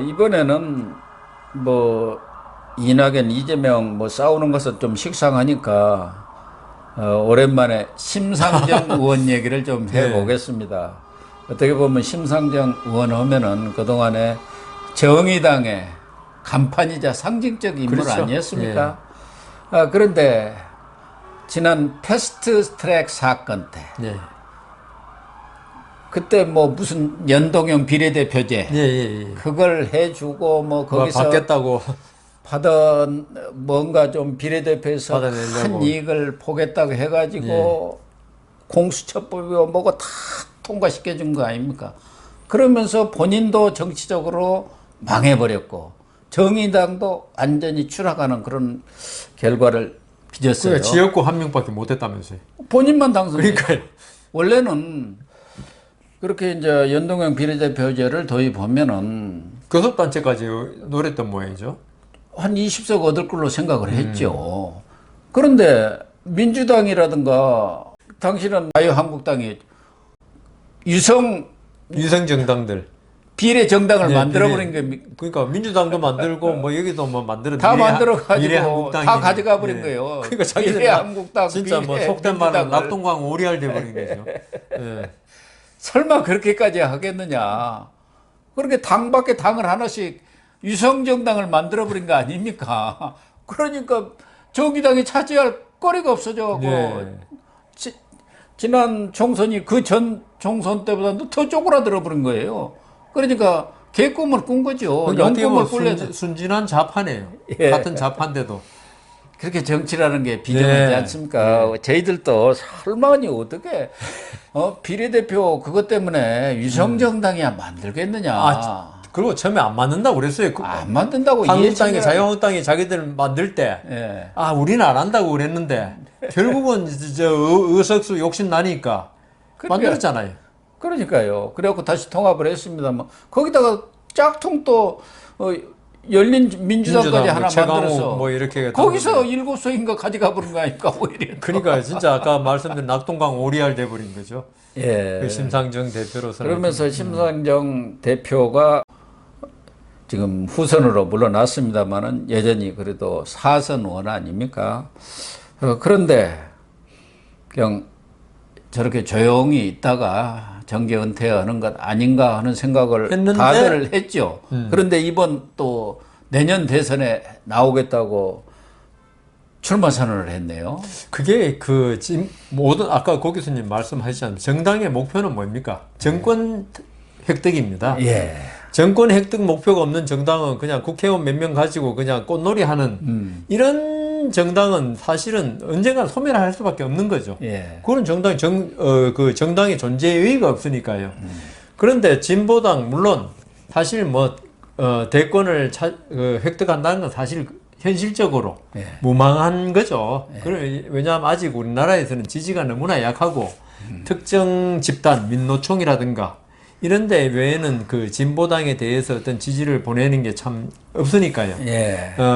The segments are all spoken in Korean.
이번에는 뭐 이낙연, 이재명 뭐 싸우는 것은 좀 식상하니까 오랜만에 심상정 의원 얘기를 좀 해보겠습니다. 어떻게 보면 심상정 의원 하면은 그동안에 정의당의 간판이자 상징적 인물 그렇죠. 아니었습니까? 그런데 지난 패스트 트랙 사건 때 그때 뭐 무슨 연동형 비례대표제 그걸 해주고 뭐 거기서 받겠다고 받은 뭔가 좀 비례대표에서 큰 이익을 보겠다고 해가지고 공수처법이고 뭐고 다 통과시켜 준 거 아닙니까? 그러면서 본인도 정치적으로 망해버렸고 정의당도 완전히 추락하는 그런 결과를 빚었어요. 그러니까 지역구 한 명밖에 못했다면서요. 본인만 당선돼요. 그러니까요. 원래는 그렇게 이제 연동형 비례대표제를 도입하면은 교섭단체까지 노렸던 모양이죠. 한 20석 얻을 걸로 생각을 했죠. 그런데 민주당이라든가 당신은 자유한국당이 유성 정당들 비례정당을 만들어버린 겁니까? 그러니까 민주당도 만들고 뭐 여기도 뭐 만들어 다 만들어가지고 다 가져가 버린 예. 거예요. 그러니까 자기들 비례한국당 진짜 뭐 속된 말로 낙동강 오리알 돼버린 거죠. 예. 설마 그렇게까지 하겠느냐? 그렇게 당밖에 당을 하나씩 유성정당을 만들어버린 거 아닙니까? 그러니까 정의당이 차지할 거리가 없어져. 지난 총선이 그 전 총선 때보다도 더 쪼그라들어 버린 거예요. 그러니까 개꿈을 꾼 거죠. 그러니까 영꿈을 꿀려서. 순진한 자파네요. 같은 자파인데도. 그렇게 정치라는 게 비정하지 않습니까? 저희들도 설마니 어떻게 비례대표 그것 때문에 유성정당이야 만들겠느냐. 그리고 처음에 안 만든다고 그랬어요. 안 만든다고 한국당이 자유한국당이 자기들 만들 때 우리는 안 한다고 그랬는데 결국은 저 의석수 욕심 나니까 만들었잖아요. 그러니까요. 그래갖고 다시 통합을 했습니다만 거기다가 짝퉁 또 열린 민주당까지 하나 만들어서 뭐 이렇게 거기서 7석인가 가져가 버린 거 아닙니까 오히려. 그러니까 진짜 아까 말씀드린 낙동강 오리알 돼버린 거죠. 그 심상정 대표로서. 그러면서 심상정 대표가 지금 후선으로 물러났습니다만은 여전히 그래도 사선 의원 아닙니까? 그런데 그냥 저렇게 조용히 있다가 정계 은퇴하는 것 아닌가 하는 생각을 했는데, 다들 했죠. 그런데 이번 또 내년 대선에 나오겠다고 출마 선언을 했네요. 그게 모든 아까 고 교수님 말씀하셨잖아요. 정당의 목표는 뭡니까? 정권 획득입니다. 정권 획득 목표가 없는 정당은 그냥 국회의원 몇 명 가지고 그냥 꽃놀이 하는 이런 정당은 사실은 언젠가 소멸할 수밖에 없는 거죠. 그런 정당이 그 정당의 존재의 의의가 없으니까요. 그런데 진보당 물론 사실 뭐 대권을 획득한다는 건 사실 현실적으로 무망한 거죠. 왜냐하면 아직 우리나라에서는 지지가 너무나 약하고 특정 집단 민노총이라든가 이런 데 외에는 그 진보당에 대해서 어떤 지지를 보내는 게 참 없으니까요.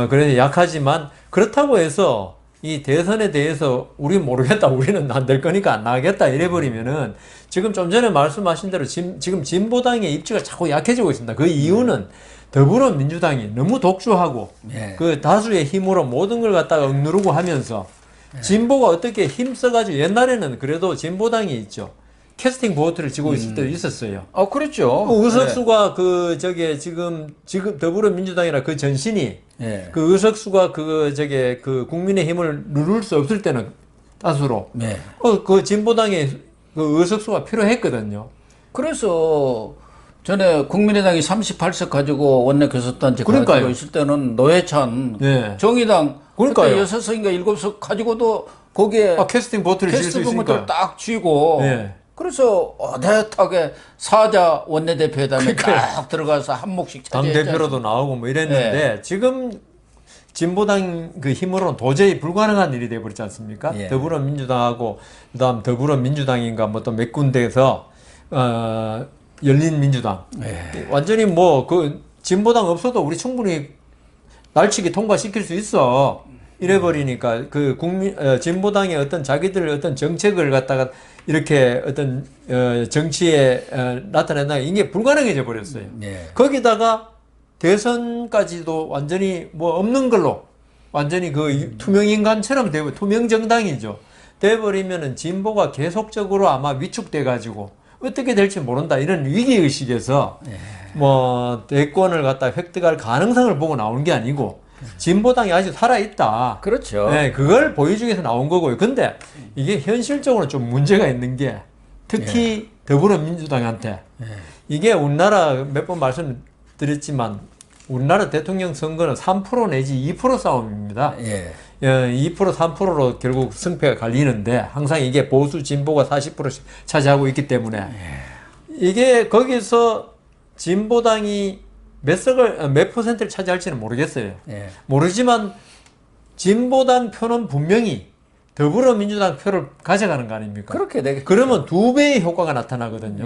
그래서 약하지만 그렇다고 해서 이 대선에 대해서 우리 모르겠다, 우리는 안 될 거니까 안 나가겠다 이래버리면은 지금 좀 전에 말씀하신 대로 지금 진보당의 입지가 자꾸 약해지고 있습니다. 그 이유는 더불어민주당이 너무 독주하고 그 다수의 힘으로 모든 걸 갖다가 억누르고 하면서 진보가 어떻게 힘써가지고 옛날에는 그래도 진보당이 있죠. 캐스팅 보트를 지고 있을 때도 있었어요. 그렇죠. 의석수가 지금 더불어민주당이라 그 전신이 그 의석수가 그 국민의힘을 누를 수 없을 때는 다수로 그 진보당의 그 의석수가 필요했거든요. 그래서 전에 국민의당이 38석 가지고 원내 교섭단체 가지고 있을 때는 노회찬 정의당 그때 6석인가 7석 가지고도 거기에 캐스팅 보트를 질 수 있으니까 딱 쥐고 그래서 어대하게 사자 원내대표회담에 딱 들어가서 한 몫씩 차지했잖아요. 당대표로도 나오고 뭐 이랬는데 지금 진보당 그 힘으로는 도저히 불가능한 일이 돼버리지 않습니까? 더불어민주당하고 그다음 더불어민주당인가 뭐 또 몇 군데에서 열린민주당 완전히 뭐 그 진보당 없어도 우리 충분히 날치기 통과시킬 수 있어. 이래버리니까 그 진보당의 어떤 자기들 어떤 정책을 갖다가 이렇게 어떤 정치에 나타낸다 이게 불가능해져 버렸어요. 거기다가 대선까지도 완전히 뭐 없는 걸로 완전히 그 투명인간처럼 되고 투명정당이죠. 돼버리면은 진보가 계속적으로 아마 위축돼 가지고 어떻게 될지 모른다 이런 위기의식에서 뭐 대권을 갖다 획득할 가능성을 보고 나오는 게 아니고 진보당이 아직 살아있다. 그렇죠. 네, 그걸 보여주기 위해서 나온 거고요. 근데 이게 현실적으로 좀 문제가 있는 게 특히 더불어민주당한테 이게 우리나라 몇 번 말씀드렸지만 우리나라 대통령 선거는 3% 내지 2% 싸움입니다. 2% 3%로 결국 승패가 갈리는데 항상 이게 보수 진보가 40%씩 차지하고 있기 때문에 이게 거기서 진보당이 몇 퍼센트를 차지할지는 모르겠어요. 모르지만 진보당 표는 분명히 더불어민주당 표를 가져가는 거 아닙니까? 그렇게 되겠죠. 그러면 2배의 효과가 나타나거든요.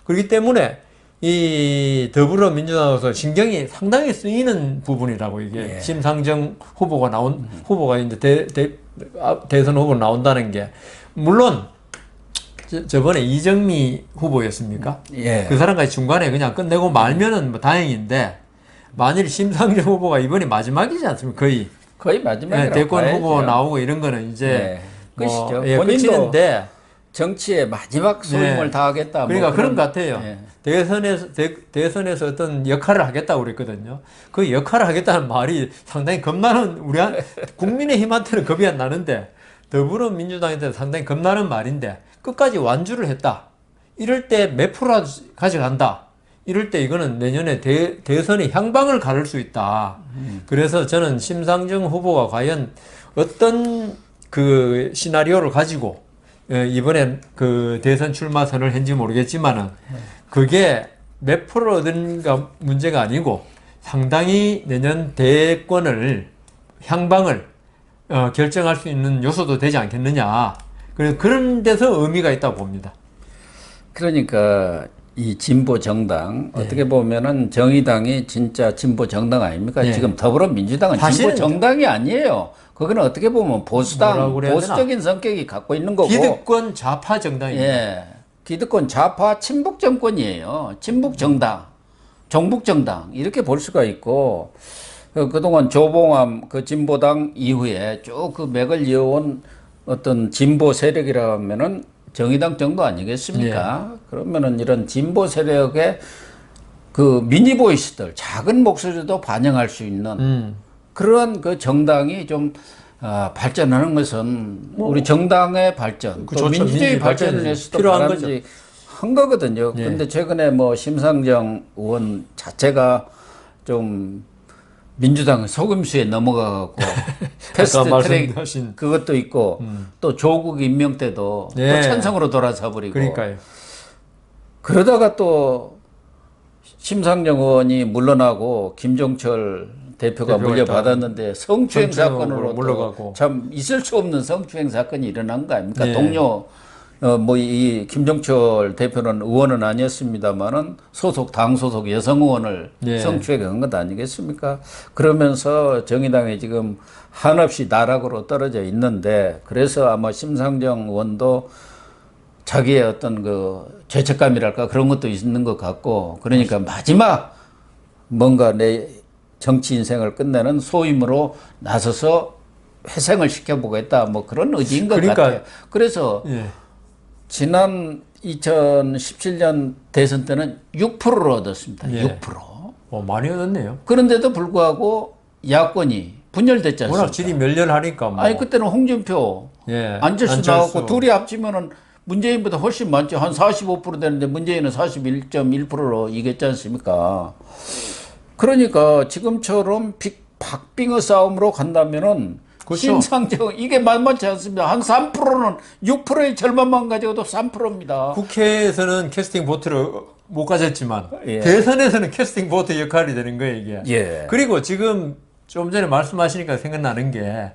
그렇기 때문에 이 더불어민주당에서 신경이 상당히 쓰이는 부분이라고 이게 심상정 후보가 이제 대선 후보로 나온다는 게 물론 저번에 이정미 후보였습니까? 그 사람까지 중간에 그냥 끝내고 말면은 뭐 다행인데 만일 심상정 후보가 이번이 마지막이지 않습니까? 거의 마지막이라고 대권 봐야죠. 후보 나오고 이런 거는 이제 끝이죠. 본인도 끝이는데 정치에 마지막 소임을 다하겠다. 그러니까 뭐 그런 것 같아요. 대선에서 어떤 역할을 하겠다고 그랬거든요. 그 역할을 하겠다는 말이 상당히 겁나는 국민의힘한테는 겁이 안 나는데 더불어민주당한테는 상당히 겁나는 말인데 끝까지 완주를 했다. 이럴 때 몇 프로 가져간다. 이럴 때 이거는 내년에 대선의 향방을 가를 수 있다. 그래서 저는 심상정 후보가 과연 어떤 그 시나리오를 가지고 이번에 그 대선 출마 선을 했는지 모르겠지만은 그게 몇 프로 얻은가 문제가 아니고 상당히 내년 대권을 향방을 결정할 수 있는 요소도 되지 않겠느냐. 그래서 그런 데서 의미가 있다고 봅니다. 그러니까 이 진보 정당 어떻게 보면은 정의당이 진짜 진보 정당 아닙니까? 지금 더불어민주당은 진보 정당이 아니에요. 그거는 어떻게 보면 보수적인 성격이 갖고 있는 거고 기득권 좌파 정당입니다. 기득권 좌파 친북 정권이에요. 친북 정당, 종북 정당 이렇게 볼 수가 있고 그동안 조봉암 그 진보당 이후에 쭉 그 맥을 이어온 어떤 진보 세력이라면은 정의당 정도 아니겠습니까? 그러면은 이런 진보 세력의 그 미니 보이스들, 작은 목소리도 반영할 수 있는 그런 그 정당이 좀 발전하는 것은 우리 정당의 발전, 또 민주주의 발전을 위해서도 바람직한 거거든요. 그런데 최근에 뭐 심상정 의원 자체가 좀 민주당 속임수에 넘어가고 패스트 트랙 그것도 있고 또 조국 임명 때도 또 찬성으로 돌아서 버리고 그러니까요. 그러다가 또 심상정 의원이 물러나고 김종철 대표가 물려받았는데 성추행 사건으로 참 있을 수 없는 성추행 사건이 일어난 거 아닙니까? 동료 뭐 이 김종철 대표는 의원은 아니었습니다만은 당 소속 여성 의원을 성추행한 것 아니겠습니까? 그러면서 정의당이 지금 한없이 나락으로 떨어져 있는데 그래서 아마 심상정 의원도 자기의 어떤 그 죄책감이랄까 그런 것도 있는 것 같고 그러니까 마지막 뭔가 내 정치 인생을 끝내는 소임으로 나서서 회생을 시켜보겠다 뭐 그런 의지인 것 같아요. 그래서 지난 2017년 대선 때는 6%를 얻었습니다. 6%. 많이 얻었네요. 그런데도 불구하고 야권이 분열됐지 않습니까? 워낙 질이 멸렬하니까. 뭐. 아니 그때는 홍준표, 안철수 나왔고 둘이 합치면은 문재인보다 훨씬 많죠. 한 45% 되는데 문재인은 41.1%로 이겼지 않습니까? 그러니까 지금처럼 박빙의 싸움으로 간다면은 심상정 이게 만만치 않습니다. 한 3%는 6%의 절반만 가져도 3%입니다. 국회에서는 캐스팅 보트를 못 가졌지만 대선에서는 캐스팅 보트 역할이 되는 거예요 이게. 그리고 지금 좀 전에 말씀하시니까 생각나는 게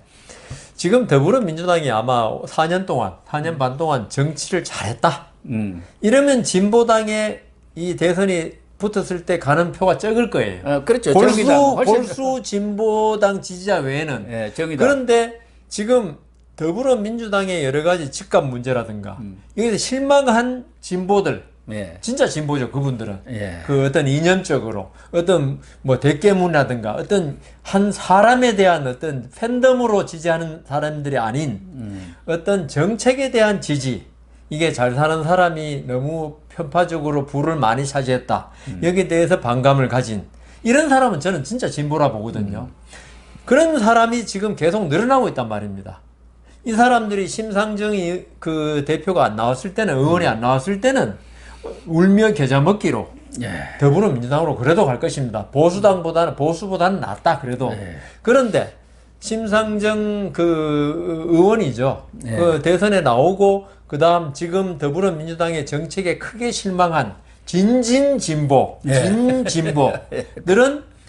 지금 더불어민주당이 아마 4년 반 동안 정치를 잘했다. 이러면 진보당의 이 대선이 붙었을 때 가는 표가 적을 거예요. 그렇죠. 골수 진보당 지지자 외에는. 그런데 지금 더불어민주당의 여러 가지 집값 문제라든가 여기서 실망한 진보들 예. 진짜 진보죠, 그분들은. 예. 그 어떤 이념적으로, 어떤 뭐 대깨문이라든가 어떤 한 사람에 대한 어떤 팬덤으로 지지하는 사람들이 아닌 어떤 정책에 대한 지지. 이게 잘 사는 사람이 너무 편파적으로 부를 많이 차지했다. 여기에 대해서 반감을 가진 이런 사람은 저는 진짜 진보라 보거든요. 그런 사람이 지금 계속 늘어나고 있단 말입니다. 이 사람들이 심상정이 그 대표가 안 나왔을 때는, 의원이 안 나왔을 때는 울며 겨자 먹기로 더불어민주당으로 그래도 갈 것입니다. 보수보다는 낫다 그래도. 그런데 심상정 그 의원이죠. 그 대선에 나오고 그다음 지금 더불어민주당의 정책에 크게 실망한 진진보들은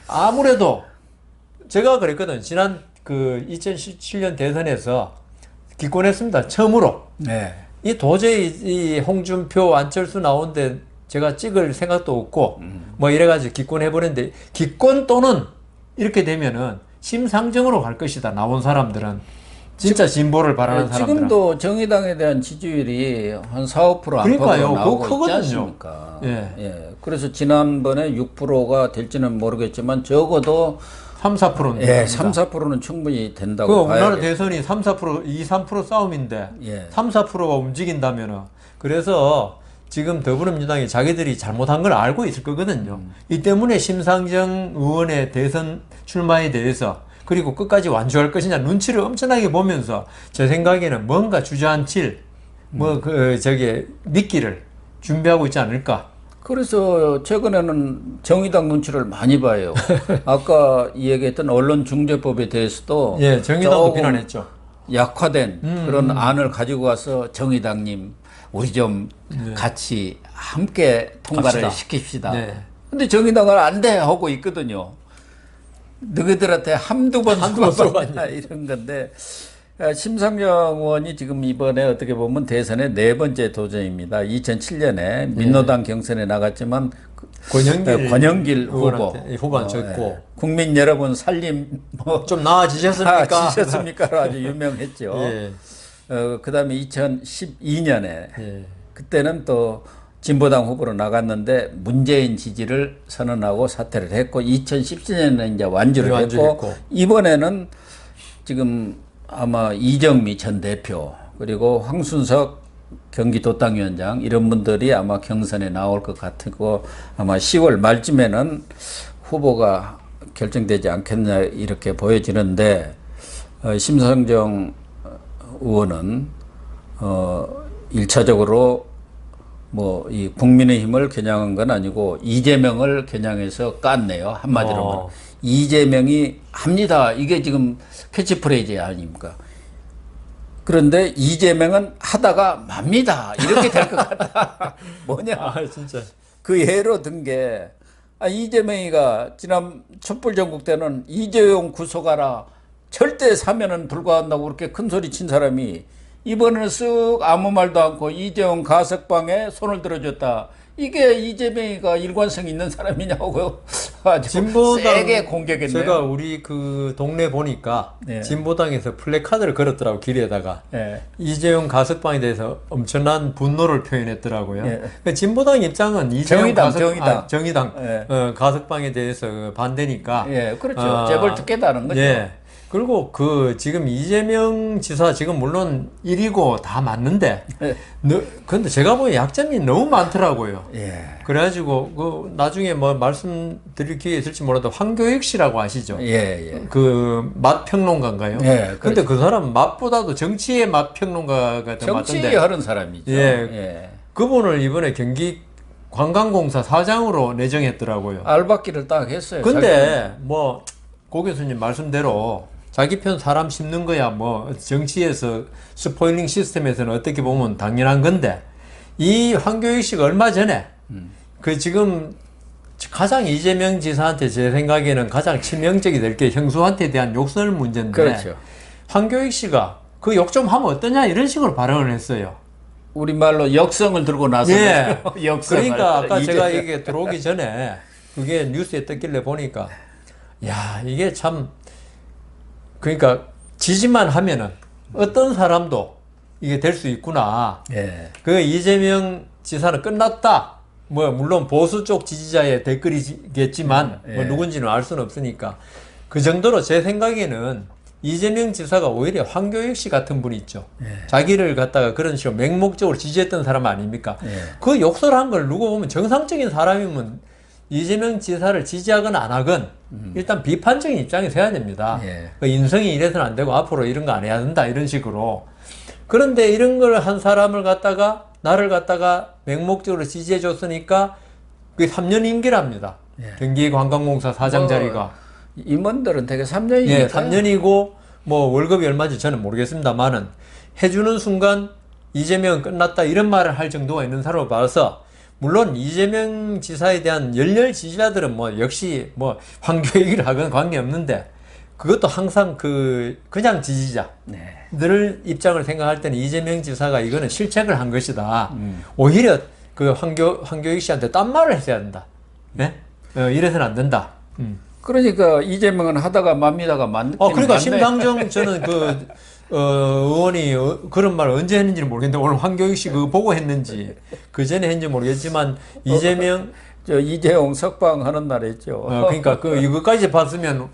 아무래도 제가 그랬거든. 지난 그 2017년 대선에서 기권했습니다. 처음으로. 이 도저히 이 홍준표, 안철수 나오는데 제가 찍을 생각도 없고 뭐 이래가지고 기권해버렸는데, 기권 또는 이렇게 되면은 심상정으로 갈 것이다. 나온 사람들은. 진짜 진보를 바라는 사람들은. 지금도 정의당에 대한 지지율이 한 4, 5% 안팎으로 나오고 있지 않습니까? 예. 그래서 지난번에 6%가 될지는 모르겠지만 적어도 3, 4%는 예, 3, 4%는 충분히 된다고 봐야 우리나라 대선이 3, 4%, 2, 3% 싸움인데 3, 4%가 움직인다면은, 그래서 지금 더불어민주당이 자기들이 잘못한 걸 알고 있을 거거든요. 이 때문에 심상정 의원의 대선 출마에 대해서, 그리고 끝까지 완주할 것이냐 눈치를 엄청나게 보면서 제 생각에는 뭔가 주저앉힐 미끼를 준비하고 있지 않을까. 그래서 최근에는 정의당 눈치를 많이 봐요. 아까 이야기했던 언론중재법에 대해서도 예, 정의당도 비난했죠. 약화된 그런 안을 가지고 가서 정의당님 우리 좀 같이 함께 통과를 시킵시다. 근데 정의당은 안 돼 하고 있거든요. 너희들한테 한두 번 써봤냐 이런 건데, 심상정 의원이 지금 이번에 어떻게 보면 대선의 4번째 도전입니다. 2007년에 민노당 경선에 나갔지만 권영길 후보는 졌고, 국민 여러분 살림 좀 나아지셨습니까? 아주 유명했죠. 그다음에 2012년에 그때는 또 진보당 후보로 나갔는데 문재인 지지를 선언하고 사퇴를 했고, 2017년에는 이제 완주를 했고, 이번에는 지금 아마 이정미 전 대표 그리고 황순석 경기도당위원장 이런 분들이 아마 경선에 나올 것 같고, 아마 10월 말쯤에는 후보가 결정되지 않겠나 이렇게 보여지는데, 심상정 의원은 1차적으로 이 국민의힘을 겨냥한 건 아니고 이재명을 겨냥해서 깠네요. 한마디로. 이재명이 합니다. 이게 지금 캐치프레이즈 아닙니까? 그런데 이재명은 하다가 맙니다. 이렇게 될 것 같다. 뭐냐? 진짜. 그 예로 든 게, 이재명이가 지난 촛불 전국 때는 이재용 구속하라, 절대 사면은 불과한다고 그렇게 큰 소리 친 사람이 이번에는 쓱 아무 말도 않고 이재용 가석방에 손을 들어줬다. 이게 이재명이가 일관성 있는 사람이냐고 아주 세게 공격했네요. 제가 우리 그 동네 보니까 진보당에서 플래카드를 걸었더라고, 길에다가. 이재용 가석방에 대해서 엄청난 분노를 표현했더라고요. 그러니까 진보당 입장은 이재용 정의당 가석방에 대해서 반대니까. 그렇죠. 재벌 특혜다는 거죠. 그리고 지금 이재명 지사 지금 물론 1위고 다 맞는데, 근데 제가 보기엔 약점이 너무 많더라고요. 그래가지고 나중에 뭐 말씀드릴 기회 있을지 몰라도 황교익 씨라고 아시죠? 그 맛평론가인가요? 근데 그 사람 맛보다도 정치의 맛평론가가 더 맞던데. 정치에 하는 사람이죠. 그분을 이번에 경기 관광공사 사장으로 내정했더라고요. 알박기를 딱 했어요. 근데 고 교수님 말씀대로 자기 편 사람 심는 거야 정치에서 스포일링 시스템에서는 어떻게 보면 당연한 건데, 이 황교익 씨가 얼마 전에 지금 가장 이재명 지사한테 제 생각에는 가장 치명적이 될 게 형수한테 대한 욕설 문제인데, 그렇죠. 황교익 씨가 그 욕 좀 하면 어떠냐 이런 식으로 발언을 했어요. 우리말로 역성을 들고 나서 그러니까 아까 제가 이게 들어오기 전에 그게 뉴스에 떴길래 보니까, 야, 이게 참, 그러니까 지지만 하면은 어떤 사람도 이게 될 수 있구나. 그 이재명 지사는 끝났다. 뭐 물론 보수 쪽 지지자의 댓글이겠지만 뭐 누군지는 알 수는 없으니까 그 정도로 제 생각에는 이재명 지사가 오히려 황교익 씨 같은 분이 있죠. 자기를 갖다가 그런 식으로 맹목적으로 지지했던 사람 아닙니까? 그 욕설한 걸 누구 보면 정상적인 사람이면 이재명 지사를 지지하건 안 하건 일단 비판적인 입장에 서야 됩니다. 그 인성이 이래서는 안 되고 앞으로 이런 거 안 해야 된다 이런 식으로. 그런데 이런 걸 한 사람을 갖다가 나를 갖다가 맹목적으로 지지해 줬으니까 그게 3년 임기랍니다. 경기관광공사 사장 자리가. 임원들은 되게 3년이니까. 예, 3년이고 뭐 월급이 얼마인지 저는 모르겠습니다만은 해주는 순간 이재명 끝났다 이런 말을 할 정도가 있는 사람을 봐서 물론 이재명 지사에 대한 열렬 지지자들은 뭐 역시 뭐 황교익을 하건 관계없는데 그것도 항상 그냥 지지자들 입장을 생각할 때는 이재명 지사가 이거는 실책을 한 것이다. 오히려 그 황교익 씨한테 딴 말을 했어야 된다. 네? 이래서는 안 된다. 그러니까 이재명은 하다가 맙니다가 맞는. 그러니까 심상정 저는 의원이 그런 말 언제 했는지는 모르겠는데 오늘 황교익 씨 그거 보고 했는지 그 전에 했는지 모르겠지만 이재명 저 이재용 석방하는 날 했죠. 그러니까 이거까지 봤으면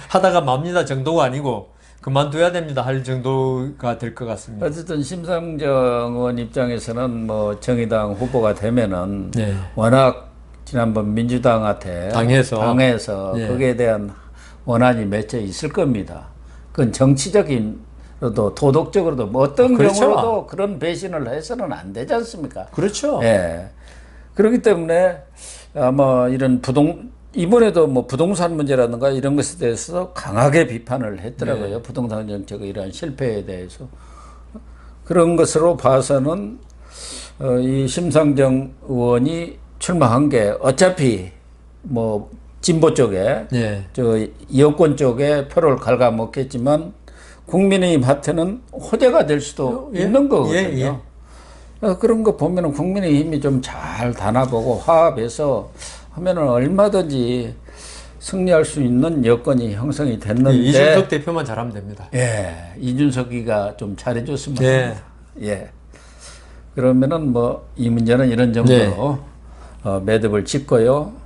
하다가 맙니다 정도가 아니고 그만둬야 됩니다 할 정도가 될 것 같습니다. 어쨌든 심상정 의원 입장에서는 뭐 정의당 후보가 되면은 워낙 지난번 민주당한테 당해서 거기에 대한 원한이 맺혀 있을 겁니다. 그건 정치적인로도 도덕적으로도 뭐 어떤 경우로도 그런 배신을 해서는 안 되지 않습니까? 그렇죠. 예. 그렇기 때문에 아마 이런 이번에도 뭐 부동산 문제라든가 이런 것에 대해서 강하게 비판을 했더라고요. 부동산 정책의 이러한 실패에 대해서. 그런 것으로 봐서는 이 심상정 의원이 출마한 게 어차피 뭐 진보 쪽에 저 여권 쪽에 표를 갉아먹겠지만 국민의힘한테는 호재가 될 수도 있는 거거든요. 그런 거 보면은 국민의힘이 좀 잘 다나보고 화합해서 하면은 얼마든지 승리할 수 있는 여건이 형성이 됐는데 이준석 대표만 잘하면 됩니다. 이준석이가 좀 잘해줬으면 합니다. 그러면은 뭐 이 문제는 이런 정도로 매듭을 짓고요.